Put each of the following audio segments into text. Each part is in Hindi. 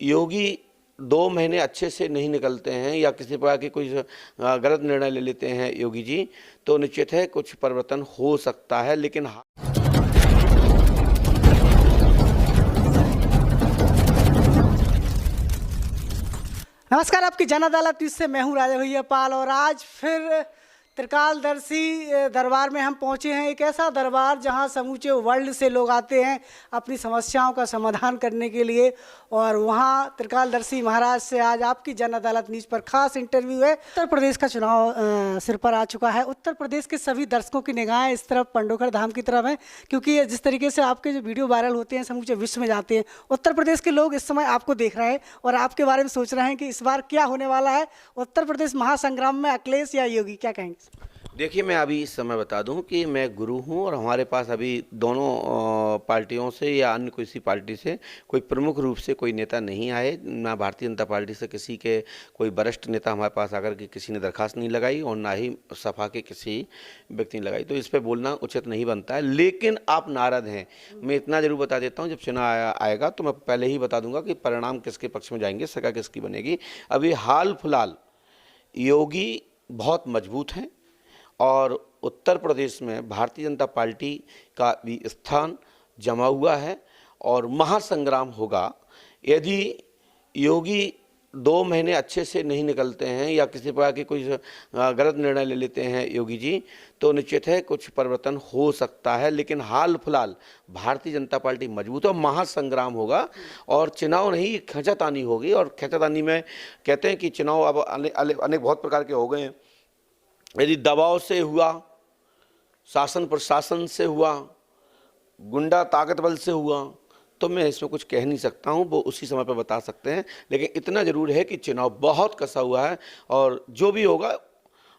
योगी 2 महीने अच्छे से नहीं निकलते हैं या किसी प्रकार की कोई गलत निर्णय ले लेते हैं योगी जी, तो निश्चित है कुछ परिवर्तन हो सकता है। लेकिन नमस्कार, आपकी जन अदालत न्यूज़ से मैं हूं राजा भैया पाल और आज फिर त्रिकालदर्शी दरबार में हम पहुंचे हैं। एक ऐसा दरबार जहां समूचे वर्ल्ड से लोग आते हैं अपनी समस्याओं का समाधान करने के लिए और वहां त्रिकालदर्शी महाराज से आज आपकी जन अदालत न्यूज़ पर खास इंटरव्यू है। उत्तर प्रदेश का चुनाव सिर पर आ चुका है। उत्तर प्रदेश के सभी दर्शकों की निगाहें इस तरफ पंडोखर धाम की तरफ हैं, क्योंकि जिस तरीके से आपके जो वीडियो वायरल होते हैं समूचे विश्व में जाते हैं। उत्तर प्रदेश के लोग इस समय आपको देख रहे हैं और आपके बारे में सोच रहे हैं कि इस बार क्या होने वाला है उत्तर प्रदेश महासंग्राम में, अखिलेश या योगी, क्या कहेंगे? देखिए, मैं अभी इस समय बता दूं कि मैं गुरु हूं और हमारे पास अभी दोनों पार्टियों से या अन्य किसी पार्टी से कोई प्रमुख रूप से कोई नेता नहीं आए। ना भारतीय जनता पार्टी से किसी के कोई वरिष्ठ नेता हमारे पास आकर के किसी ने दरखास्त नहीं लगाई और ना ही सपा के किसी व्यक्ति ने लगाई, तो इस पर बोलना उचित नहीं बनता है। लेकिन आप नाराज हैं, मैं इतना जरूर बता देता हूँ, जब चुनाव आएगा तो मैं पहले ही बता दूंगा कि परिणाम किसके पक्ष में जाएंगे, सरकार किसकी बनेगी। अभी हाल फिलहाल योगी बहुत मजबूत हैं और उत्तर प्रदेश में भारतीय जनता पार्टी का भी स्थान जमा हुआ है और महासंग्राम होगा। यदि योगी 2 महीने अच्छे से नहीं निकलते हैं या किसी प्रकार की कोई गलत निर्णय ले लेते हैं योगी जी, तो निश्चित है कुछ परिवर्तन हो सकता है। लेकिन हाल फिलहाल भारतीय जनता पार्टी मजबूत है और महासंग्राम होगा और चुनाव नहीं, खींचातानी होगी। और खींचातानी में कहते हैं कि चुनाव अब अनेक बहुत प्रकार के हो गए हैं। यदि दबाव से हुआ, शासन प्रशासन से हुआ, गुंडा ताकत बल से हुआ, तो मैं इसमें कुछ कह नहीं सकता हूं, वो उसी समय पर बता सकते हैं। लेकिन इतना ज़रूर है कि चुनाव बहुत कसा हुआ है और जो भी होगा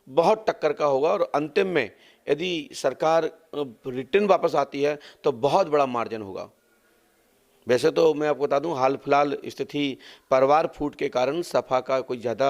बहुत टक्कर का होगा और अंतिम में यदि सरकार रिटर्न वापस आती है तो बहुत बड़ा मार्जिन होगा। वैसे तो मैं आपको बता दूं, हाल फिलहाल स्थिति परिवार फूट के कारण सपा का कोई ज़्यादा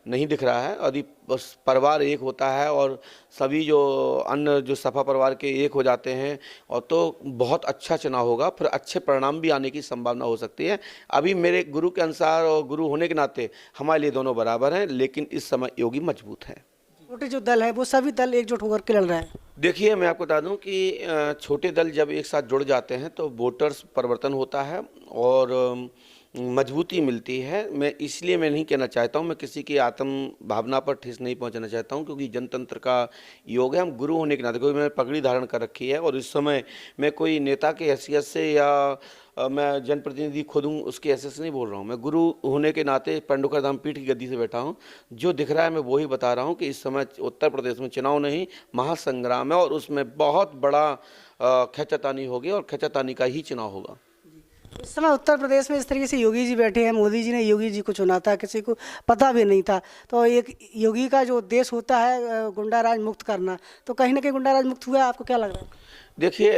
नहीं दिख रहा है। यदि बस परिवार एक होता है और सभी जो अन्य जो सपा परिवार के एक हो जाते हैं और तो बहुत अच्छा चुनाव होगा, फिर अच्छे परिणाम भी आने की संभावना हो सकती है। अभी मेरे गुरु के अनुसार और गुरु होने के नाते हमारे लिए दोनों बराबर हैं, लेकिन इस समय योगी मजबूत है। छोटे जो दल है वो सभी दल एकजुट होकर के लड़ रहे हैं। देखिए, मैं आपको बता दूं कि छोटे दल जब एक साथ जुड़ जाते हैं तो वोटर्स परिवर्तन होता है और मजबूती मिलती है। मैं नहीं कहना चाहता हूं, मैं किसी की आत्म भावना पर ठेस नहीं पहुंचाना चाहता हूं, क्योंकि जनतंत्र का योग है। हम गुरु होने के नाते, कोई मैंने पगड़ी धारण कर रखी है और इस समय मैं कोई नेता की हैसियत से या मैं जनप्रतिनिधि खुद हूँ उसकी हैसियत से नहीं बोल रहा हूँ। मैं गुरु होने के नाते पंडोखर धाम पीठ की गद्दी से बैठा हूँ। जो दिख रहा है मैं वही बता रहा हूँ कि इस समय उत्तर प्रदेश में चुनाव नहीं, महासंग्राम है और उसमें बहुत बड़ा खींचातानी होगी और खींचातानी का ही चुनाव होगा। इस समय उत्तर प्रदेश में इस तरीके से योगी जी बैठे हैं, मोदी जी ने योगी जी को चुना था, किसी को पता भी नहीं था। तो एक योगी का जो उद्देश्य होता है गुंडा राज मुक्त करना, तो कहीं ना कहीं गुंडा राज मुक्त हुआ है, आपको क्या लग रहा है? देखिए,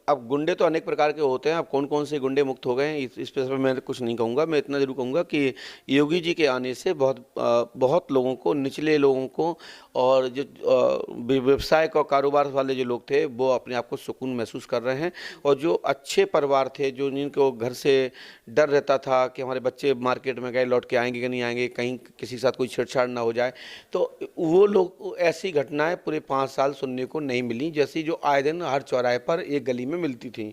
अब गुंडे तो अनेक प्रकार के होते हैं। अब कौन कौन से गुंडे मुक्त हो गए हैं इस पर मैं कुछ नहीं कहूँगा। मैं इतना जरूर कहूँगा कि योगी जी के आने से बहुत लोगों को, निचले लोगों को और जो व्यवसाय का कारोबार वाले जो लोग थे वो अपने आप को सुकून महसूस कर रहे हैं। और जो अच्छे परिवार थे, जो जिनको घर से डर रहता था कि हमारे बच्चे मार्केट में गए लौट के आएंगे कि नहीं आएंगे, कहीं किसी के साथ कोई छेड़छाड़ ना हो जाए, तो वो लोग, ऐसी घटनाएं पूरे 5 साल सुनने को नहीं मिली, जैसी जो आए दिन हर चौराहे पर एक गली में मिलती थी।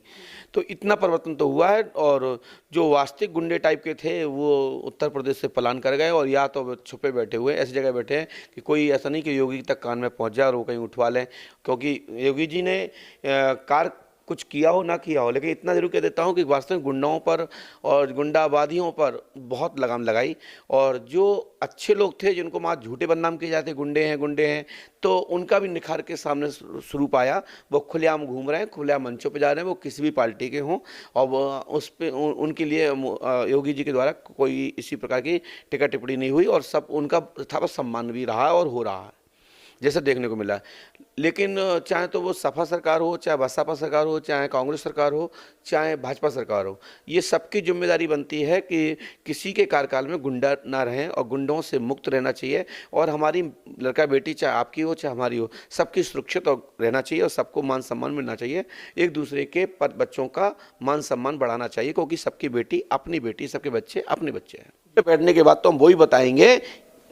तो इतना परिवर्तन तो हुआ है। और जो वास्तविक गुंडे टाइप के थे वो उत्तर प्रदेश से पलायन कर गए और या तो छुपे बैठे हुए ऐसी जगह बैठे हैं कि कोई ऐसा नहीं कि योगी तक कान में पहुंच जाए और वो कहीं उठवा लें। क्योंकि योगी जी ने कुछ किया हो ना किया हो, लेकिन इतना जरूर कह देता हूं कि वास्तविक गुंडाओं पर और गुंडावादियों पर बहुत लगाम लगाई। और जो अच्छे लोग थे जिनको वहाँ झूठे बदनाम किए जाते, गुंडे हैं, तो उनका भी निखार के सामने स्वरूप आया। वो खुलेआम घूम रहे हैं, खुलेआम मंचों पर जा रहे हैं, वो किसी भी पार्टी के हों, और उस पर उनके लिए योगी जी के द्वारा कोई इसी प्रकार की टिक्का टिप्पणी नहीं हुई और सब उनका यथावत सम्मान भी रहा और हो रहा है, जैसा देखने को मिला। लेकिन चाहे तो वो सपा सरकार हो, चाहे बसपा सरकार हो, चाहे कांग्रेस सरकार हो, चाहे भाजपा सरकार हो, ये सबकी जिम्मेदारी बनती है कि किसी के कार्यकाल में गुंडा ना रहें और गुंडों से मुक्त रहना चाहिए। और हमारी लड़का बेटी चाहे आपकी हो चाहे हमारी हो, सबकी सुरक्षित रहना चाहिए और सबको मान सम्मान मिलना चाहिए। एक दूसरे के बच्चों का मान सम्मान बढ़ाना चाहिए, क्योंकि सबकी बेटी, सबके बच्चे अपने बच्चे हैं। बैठने के बाद तो हम वही बताएंगे,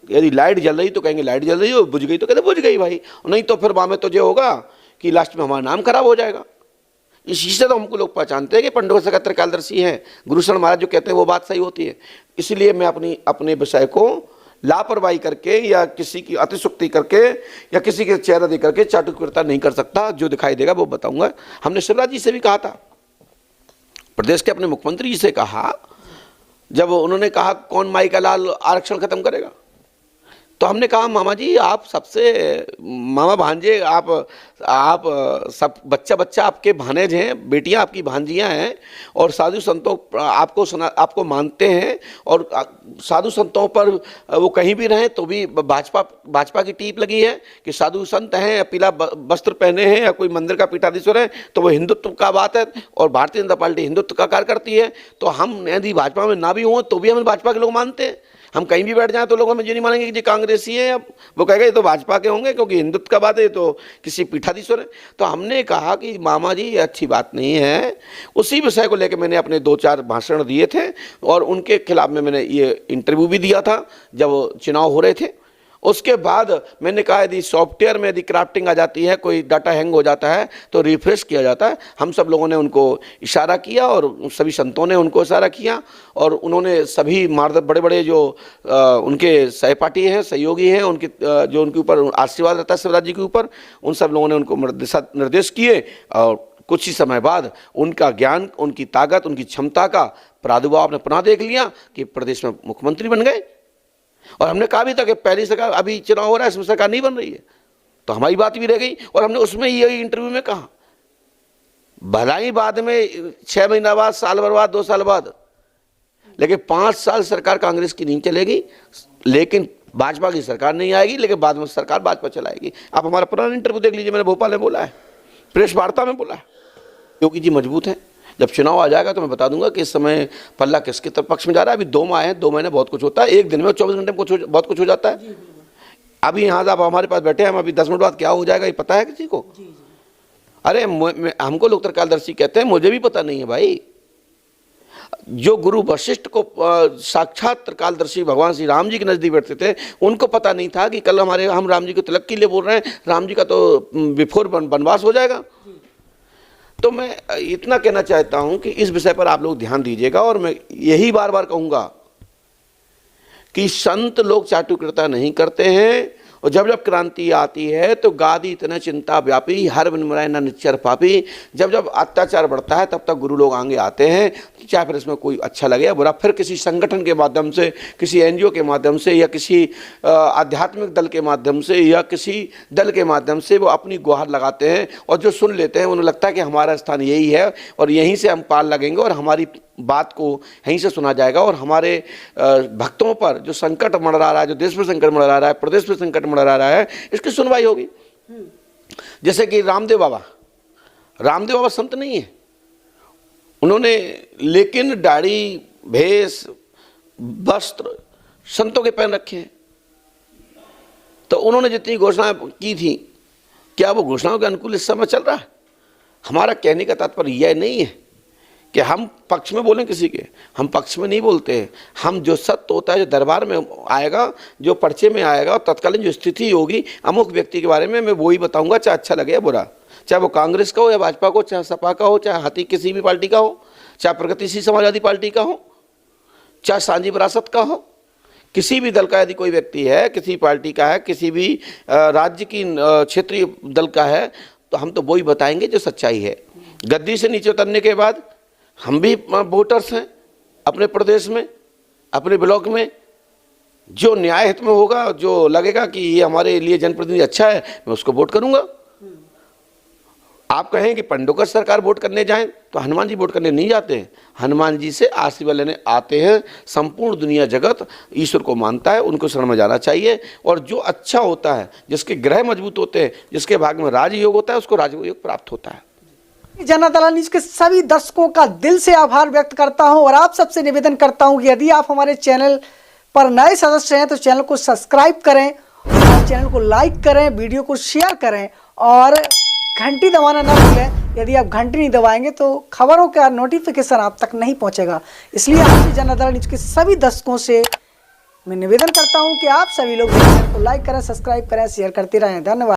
यदि लाइट जल रही तो कहेंगे लाइट जल रही हो, बुझ गई तो कहते बुझ गई भाई, नहीं तो फिर वहाँ में तो ये होगा कि लास्ट में हमारा नाम खराब हो जाएगा। इसी से तो हमको लोग पहचानते हैं कि पंडित सका त्रिकालदर्शी हैं। गुरुशरण महाराज जो कहते हैं वो बात सही होती है। इसलिए मैं अपने विषय को लापरवाही करके या किसी की अतिशुक्ति करके या किसी के चेहरा दे करके चाटुकर्ता नहीं कर सकता। जो दिखाई देगा वो बताऊंगा। हमने शिवराज जी से भी कहा था, प्रदेश के अपने मुख्यमंत्री जी से कहा, जब उन्होंने कहा कौन माई का लाल आरक्षण खत्म करेगा, तो हमने कहा मामा जी आप सबसे मामा भांजे, आप सब बच्चा आपके भानेज हैं, बेटियां आपकी भांजियां हैं और साधु संतों आपको मानते हैं और साधु संतों पर वो कहीं भी रहें तो भी भाजपा की टीप लगी है कि साधु संत हैं या पीला वस्त्र पहने हैं या कोई मंदिर का पीठाधीश्वर है तो वो हिंदुत्व का बात है और भारतीय जनता पार्टी हिंदुत्व का कार्य करती है। तो हम यदि भाजपा में ना भी हों तो भी हमें भाजपा के लोग मानते हैं। हम कहीं भी बैठ जाएं तो लोग हमें ये नहीं मानेंगे कि ये कांग्रेसी है, अब वो कहेगा ये तो भाजपा के होंगे क्योंकि हिंदुत्व का बात है, तो किसी पीठाधीश्वर है। तो हमने कहा कि मामा जी ये अच्छी बात नहीं है। उसी विषय को लेकर मैंने अपने 2-4 भाषण दिए थे और उनके खिलाफ में मैंने ये इंटरव्यू भी दिया था जब चुनाव हो रहे थे। उसके बाद मैंने कहा यदि सॉफ्टवेयर में यदि क्राफ्टिंग आ जाती है, कोई डाटा हैंग हो जाता है तो रिफ्रेश किया जाता है। हम सब लोगों ने उनको इशारा किया और सभी संतों ने उनको इशारा किया और उन्होंने सभी बड़े बड़े जो उनके सहपाठी हैं, सहयोगी हैं, उनके जो उनके ऊपर आशीर्वाद रहता है शिवराज जी के ऊपर, उन सब लोगों ने उनको निर्देश किए और कुछ ही समय बाद उनका ज्ञान, उनकी ताकत, उनकी क्षमता का प्रादुर्भाव आपने पुनः देख लिया कि प्रदेश में मुख्यमंत्री बन गए। और हमने कहा भी था कि पहली सरकार, अभी चुनाव हो रहा है इसमें सरकार नहीं बन रही है, तो हमारी बात भी रह गई। और हमने उसमें यही इंटरव्यू में कहा, भला ही बाद में 6 महीना बाद, साल भर बाद, 2 साल बाद, लेकिन 5 साल सरकार कांग्रेस की नहीं चलेगी, लेकिन भाजपा की सरकार नहीं आएगी, लेकिन बाद में सरकार भाजपा चलाएगी। आप हमारा पुराना इंटरव्यू देख लीजिए, मैंने भोपाल में बोला है, प्रेस वार्ता में बोला है। योगी जी मजबूत हैं। जब चुनाव आ जाएगा तो मैं बता दूंगा कि इस समय पल्ला किसके तरफ पक्ष में जा रहा है। अभी 2 माह हैं, 2 महीने बहुत कुछ होता है, एक दिन में 24 घंटे में बहुत कुछ हो जाता है। अभी यहाँ आप हमारे पास बैठे हैं, हम अभी 10 मिनट बाद क्या हो जाएगा ये पता है किसी को? अरे हमको लोग त्रिकालदर्शी कहते हैं, मुझे भी पता नहीं है भाई। जो गुरु वशिष्ठ को साक्षात त्रिकालदर्शी भगवान श्री राम जी के नजदीक बैठते थे, उनको पता नहीं था कि कल हम राम जी को तिलक के लिए बोल रहे हैं, राम जी का तो बिफोर वनवास हो जाएगा। तो मैं इतना कहना चाहता हूं कि इस विषय पर आप लोग ध्यान दीजिएगा और मैं यही बार बार कहूंगा कि संत लोग चाटुकर्ता नहीं करते हैं और जब जब क्रांति आती है तो गादी इतना चिंता व्यापी, हर बिनमराय न निच्चर पापी। जब जब अत्याचार बढ़ता है तब तक गुरु लोग आगे आते हैं, चाहे फिर इसमें कोई अच्छा लगे या बुरा। फिर किसी संगठन के माध्यम से, किसी एनजीओ के माध्यम से या किसी आध्यात्मिक दल के माध्यम से या किसी दल के माध्यम से वो अपनी गुहार लगाते हैं और जो सुन लेते हैं उन्हें लगता है कि हमारा स्थान यही है और यहीं से हम पाल लगेंगे और हमारी बात को यहीं से सुना जाएगा और हमारे भक्तों पर जो संकट मंडरा रहा है, जो देश में संकट मंडरा रहा है, प्रदेश में संकट मंडरा रहा है, इसकी सुनवाई होगी। जैसे कि रामदेव बाबा संत नहीं है, उन्होंने लेकिन दाढ़ी, भेष, वस्त्र संतों के पहन रखे हैं। तो उन्होंने जितनी घोषणाएं की थी, क्या वो घोषणाओं के अनुकूल इस समय चल रहा है? हमारा कहने का तात्पर्य यह नहीं है कि हम पक्ष में बोलें किसी के, हम पक्ष में नहीं बोलते हैं। हम जो सत्य होता है, जो दरबार में आएगा, जो पर्चे में आएगा और तत्कालीन जो स्थिति होगी अमुक व्यक्ति के बारे में, मैं वही बताऊंगा, चाहे अच्छा लगे या बुरा। चाहे वो कांग्रेस का हो या भाजपा का हो, चाहे सपा का हो, चाहे हाथी किसी भी पार्टी का हो, चाहे प्रगतिशील समाजवादी पार्टी का हो, चाहे सांझी विरासत का हो, किसी भी दल का यदि कोई व्यक्ति है, किसी पार्टी का है, किसी भी राज्य की क्षेत्रीय दल का है, तो हम तो वही बताएंगे जो सच्चाई है। गद्दी से नीचे उतरने के बाद हम भी वोटर्स हैं अपने प्रदेश में, अपने ब्लॉक में। जो न्याय हित में होगा, जो लगेगा कि ये हमारे लिए जनप्रतिनिधि अच्छा है, मैं उसको वोट करूंगा। आप कहें कि पंडोकर सरकार वोट करने जाएं तो हनुमान जी वोट करने नहीं जाते हैं। हनुमान जी से आशीर्वाद लेने आते हैं। संपूर्ण दुनिया जगत ईश्वर को मानता है, उनको शरण में जाना चाहिए। और जो अच्छा होता है, जिसके ग्रह मजबूत होते हैं, जिसके भाग में राजयोग होता है, उसको राजयोग प्राप्त होता है। जनता दल न्यूज के सभी दर्शकों का दिल से आभार व्यक्त करता हूं और आप सबसे निवेदन करता हूं कि यदि आप हमारे चैनल पर नए सदस्य हैं तो चैनल को सब्सक्राइब करें और चैनल को लाइक करें, वीडियो को शेयर करें और घंटी दबाना ना भूलें। यदि आप घंटी नहीं दबाएंगे तो खबरों का नोटिफिकेशन आप तक नहीं पहुंचेगा। इसलिए आपकी जनता दल न्यूज के सभी दर्शकों से मैं निवेदन करता हूं कि आप सभी लोग चैनल को लाइक करें, सब्सक्राइब करें, शेयर करते रहें। धन्यवाद।